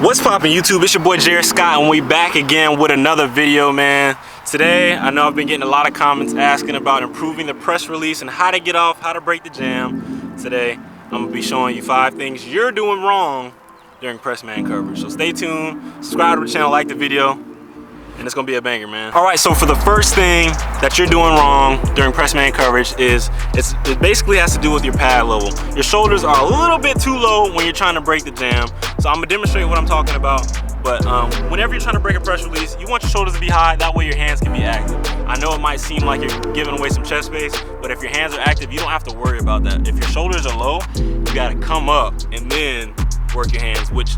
What's poppin' YouTube? It's your boy Jaris Scott and we back again with another video, man. Today, I know I've been getting a lot of comments asking about improving the press release and how to get off, how to break the jam. Today, I'm gonna be showing you 5 things you're doing wrong during press man coverage. So stay tuned, subscribe to the channel, like the video, and it's gonna be a banger, man. All right, so for the first thing that you're doing wrong during press man coverage is it basically has to do with your pad level. Your shoulders are a little bit too low when you're trying to break the jam. So I'm gonna demonstrate what I'm talking about. But whenever you're trying to break a press release, you want your shoulders to be high, that way your hands can be active. I know it might seem like you're giving away some chest space, but if your hands are active, you don't have to worry about that. If your shoulders are low, you gotta come up and then work your hands, which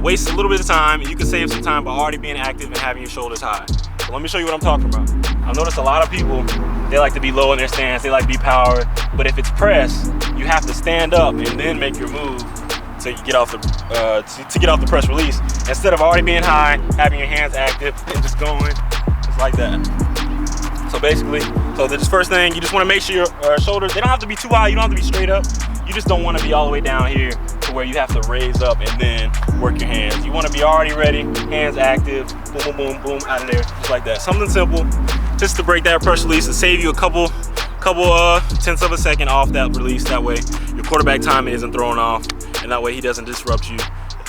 wastes a little bit of time, and you can save some time by already being active and having your shoulders high. So let me show you what I'm talking about. I've noticed a lot of people, they like to be low in their stance, they like to be powered, but if it's press, you have to stand up and then make your move to get off the press release, instead of already being high, having your hands active and just going just like that. So basically, this first thing, you just want to make sure your shoulders, they don't have to be too high, you don't have to be straight up. You just don't want to be all the way down here to where you have to raise up and then work your hands. You want to be already ready, hands active, boom, boom, boom, boom, out of there, just like that. Something simple, just to break that press release and save you a couple tenths of a second off that release. That way your quarterback timing isn't thrown off, and that way he doesn't disrupt you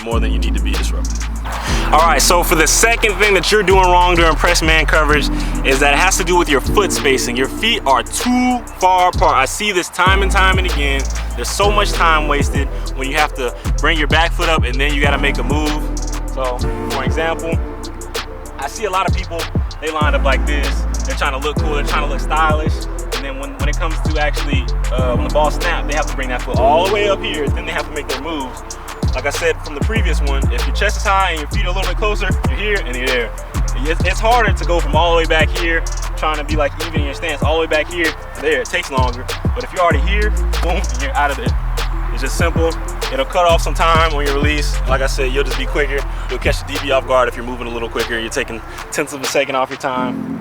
more than you need to be disrupted. All right, so for the second thing that you're doing wrong during press man coverage is that it has to do with your foot spacing. Your feet are too far apart. I see this time and time and again. There's so much time wasted when you have to bring your back foot up and then you gotta make a move. So, for example, I see a lot of people, they line up like this. They're trying to look cool, they're trying to look stylish. And then when it comes to actually, when the ball snaps, they have to bring that foot all the way up here, then they have to make their moves. Like I said from the previous one, if your chest is high and your feet are a little bit closer, you're here and you're there. It's harder to go from all the way back here, trying to be like even in your stance, all the way back here to there. It takes longer. But if you're already here, boom, you're out of there. It's just simple. It'll cut off some time on your release. Like I said, you'll just be quicker. You'll catch the DB off guard if you're moving a little quicker. You're taking tenths of a second off your time.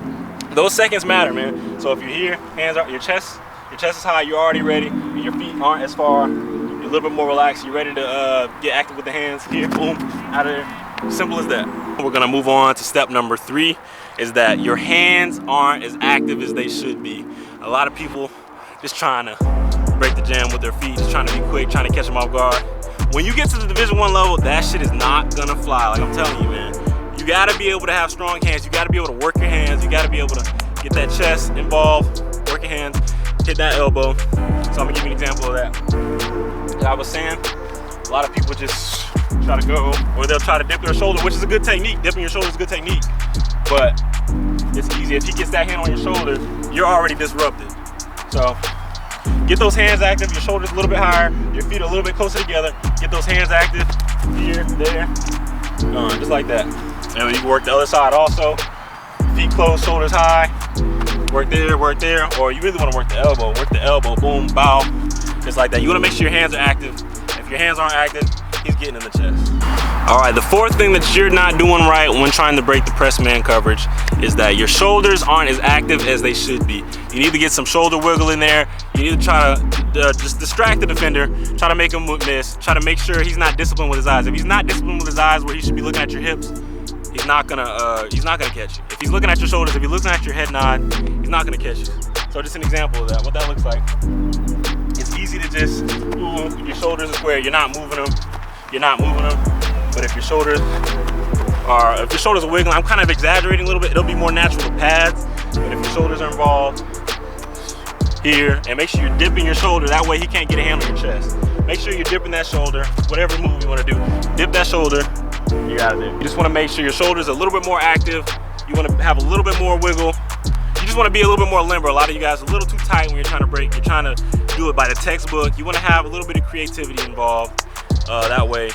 Those seconds matter, man. So if you're here, hands are, your chest is high, you're already ready, and your feet aren't as far, you're a little bit more relaxed, you're ready to get active with the hands. Here, boom, out of there. Simple as that. We're gonna move on to step number 3, is that your hands aren't as active as they should be. A lot of people just trying to break the jam with their feet, just trying to be quick, trying to catch them off guard. When you get to the Division I level, that shit is not gonna fly, like I'm telling you, man. You gotta be able to have strong hands. You gotta be able to work your hands. You gotta be able to get that chest involved, work your hands, hit that elbow. So I'm gonna give you an example of that. Like I was saying, a lot of people just try to go, or they'll try to dip their shoulder, which is a good technique. Dipping your shoulder is a good technique, but it's easy. If he gets that hand on your shoulder, you're already disrupted. So get those hands active, your shoulders a little bit higher, your feet a little bit closer together. Get those hands active, here, there, just like that. And you can work the other side also. Feet closed, shoulders high. Work there, or you really want to work the elbow, boom, bow, just like that. You want to make sure your hands are active. If your hands aren't active, he's getting in the chest. All right, the fourth thing that you're not doing right when trying to break the press man coverage is that your shoulders aren't as active as they should be. You need to get some shoulder wiggle in there. You need to try to just distract the defender, try to make him miss, try to make sure he's not disciplined with his eyes. If he's not disciplined with his eyes where he should be looking at your hips, he's not gonna catch you. If he's looking at your shoulders, if he's looking at your head nod, he's not gonna catch you. So just an example of that, what that looks like. It's easy to just, your shoulders are square, you're not moving them. But if your shoulders are wiggling, I'm kind of exaggerating a little bit, it'll be more natural with pads. But if your shoulders are involved, here, and make sure you're dipping your shoulder, that way he can't get a hand on your chest. Make sure you're dipping that shoulder, whatever move you wanna do, dip that shoulder, you're out of there. You just want to make sure your shoulders are a little bit more active. You want to have a little bit more wiggle. You just want to be a little bit more limber. A lot of you guys are a little too tight when you're trying to break. You're trying to do it by the textbook. You want to have a little bit of creativity involved. That way,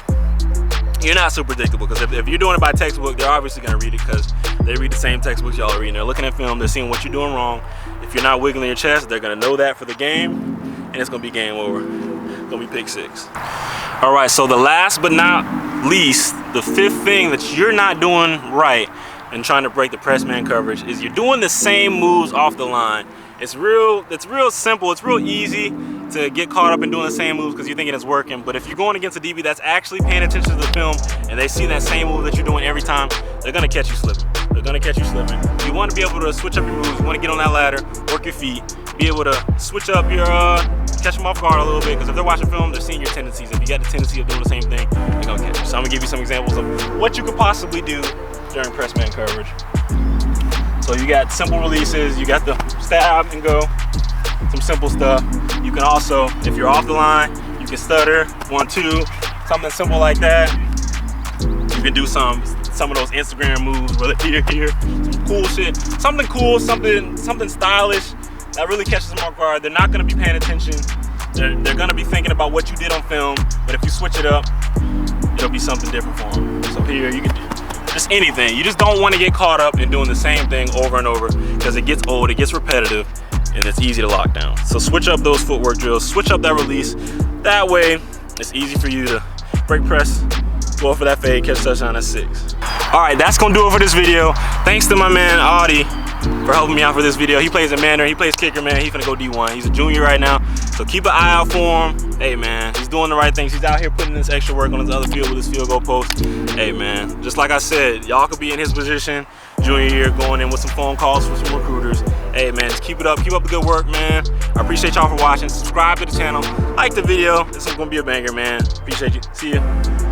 you're not so predictable. Because if you're doing it by textbook, they're obviously going to read it because they read the same textbooks y'all are reading. They're looking at film. They're seeing what you're doing wrong. If you're not wiggling your chest, they're going to know that for the game, and it's going to be game over. It's going to be pick 6. All right, so the last but not least, the 5th thing that you're not doing right in trying to break the press man coverage is you're doing the same moves off the line. It's real simple. It's real easy to get caught up in doing the same moves because you're thinking it's working. But if you're going against a DB that's actually paying attention to the film and they see that same move that you're doing every time, they're gonna catch you slipping. They're gonna catch you slipping. You want to be able to switch up your moves. You want to get on that ladder, work your feet, be able to switch up your catch them off guard a little bit, because if they're watching film, they're seeing your tendencies. If you got the tendency of doing the same thing, they're gonna catch you. So I'm gonna give you some examples of what you could possibly do during press man coverage. So you got simple releases, you got the stab and go, some simple stuff. You can also, if you're off the line, you can stutter, 1-2, something simple like that. You can do some of those Instagram moves, whether here, some cool shit, something cool, something stylish that really catches them off guard. They're not gonna be paying attention. They're gonna be thinking about what you did on film, but if you switch it up, it'll be something different for them. So here you can do just anything. You just don't want to get caught up in doing the same thing over and over because it gets old, it gets repetitive, and it's easy to lock down. So switch up those footwork drills, switch up that release. That way, it's easy for you to break press, go for that fade, catch touchdown at 6. All right, that's gonna do it for this video. Thanks to my man Audie for helping me out for this video. He plays in Mandarin, he plays kicker, man. He's gonna go D1. He's a junior right now, so keep an eye out for him. Hey man, he's doing the right things. He's out here putting this extra work on his other field with his field goal post. Hey man, just like I said, y'all could be in his position junior year, going in with some phone calls for some recruiters. Hey man, just keep it up, keep up the good work, man. I appreciate y'all for watching. Subscribe to the channel, like the video. This is gonna be a banger, man. Appreciate you. See ya.